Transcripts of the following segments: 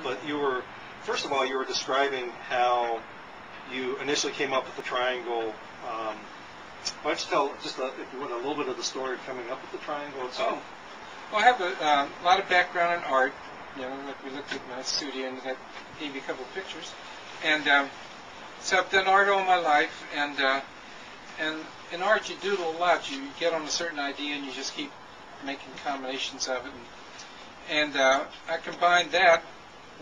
but first of all, you were describing how you initially came up with the triangle. Why don't you tell just if you want a little bit of the story of coming up with the triangle itself? Well, I have a lot of background in art. You know, like we looked at my studio and I gave you a couple of pictures. And so I've done art all my life, and in art you doodle a lot. You get on a certain idea and you just keep making combinations of it. And I combined that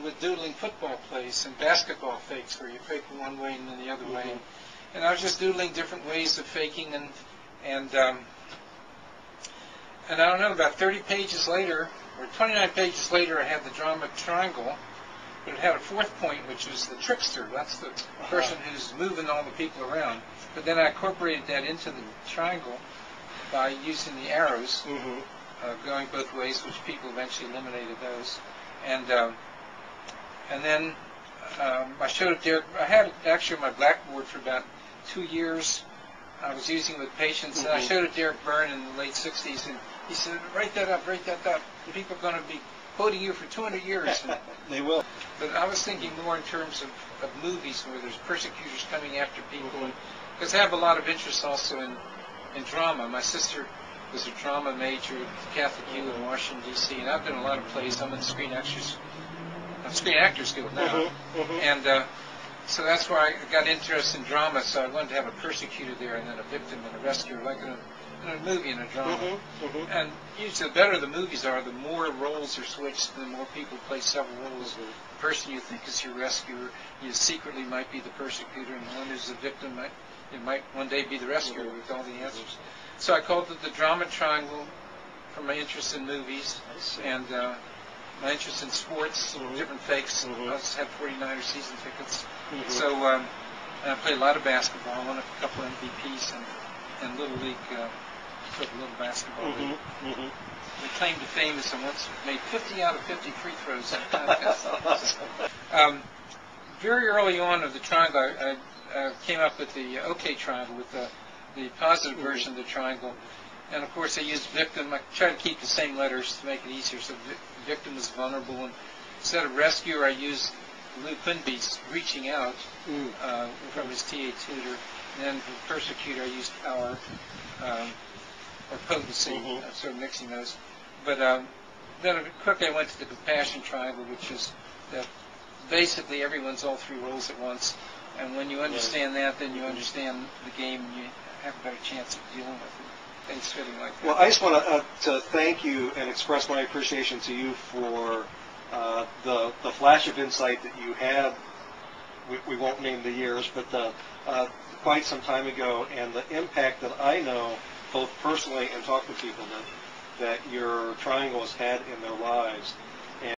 with doodling football plays and basketball fakes, where you fake one way and then the other way. And I was just doodling different ways of faking, and I don't know, about 30 pages later, or 29 pages later, I had the drama triangle, but it had a fourth point, which was the trickster. That's the person who's moving all the people around. But then I incorporated that into the triangle by using the arrows, going both ways, which people eventually eliminated those. And then I showed it there. I had it actually on my blackboard for about 2 years. I was using it with patients, and I showed it to Derek Byrne in the late 60s, and he said, write that up. People are going to be quoting you for 200 years. They will. But I was thinking more in terms of movies where there's persecutors coming after people, because I have a lot of interest also in drama. My sister was a drama major at the Catholic U in Washington, D.C., and I've done a lot of plays. I'm in Screen Actors Guild now. And so that's where I got interested in drama, so I wanted to have a persecutor there and then a victim and a rescuer, like in a movie and a drama. And usually the better the movies are, the more roles are switched, the more people play several roles. The person you think is your rescuer, you secretly might be the persecutor, and the one who's the victim might one day be the rescuer with all the answers. So I called it the drama triangle for my interest in movies and my interest in sports, different fakes. I just had 49er season tickets. So I played a lot of basketball. I won a couple MVPs and Little League, took a little basketball league. The claim to fame is I once made 50 out of 50 free throws in a contest. Very early on of the triangle, I came up with the OK triangle, with the positive version of the triangle. And of course I used victim. I tried to keep the same letters to make it easier. So victim was vulnerable, and instead of rescuer I used Lou Quinby's reaching out from his TA-TUTOR. And then for persecutor I used power or potency. I'm sort of mixing those. But then quickly I went to the compassion triangle, which is that basically everyone's all three roles at once. And when you understand that, then you understand the game, and you have a better chance of dealing with it. Things fitting like that. Well, I just want to thank you and express my appreciation to you for the flash of insight that you had. We won't name the years, but quite some time ago, and the impact that I know, both personally and talking to people, that your triangle has had in their lives.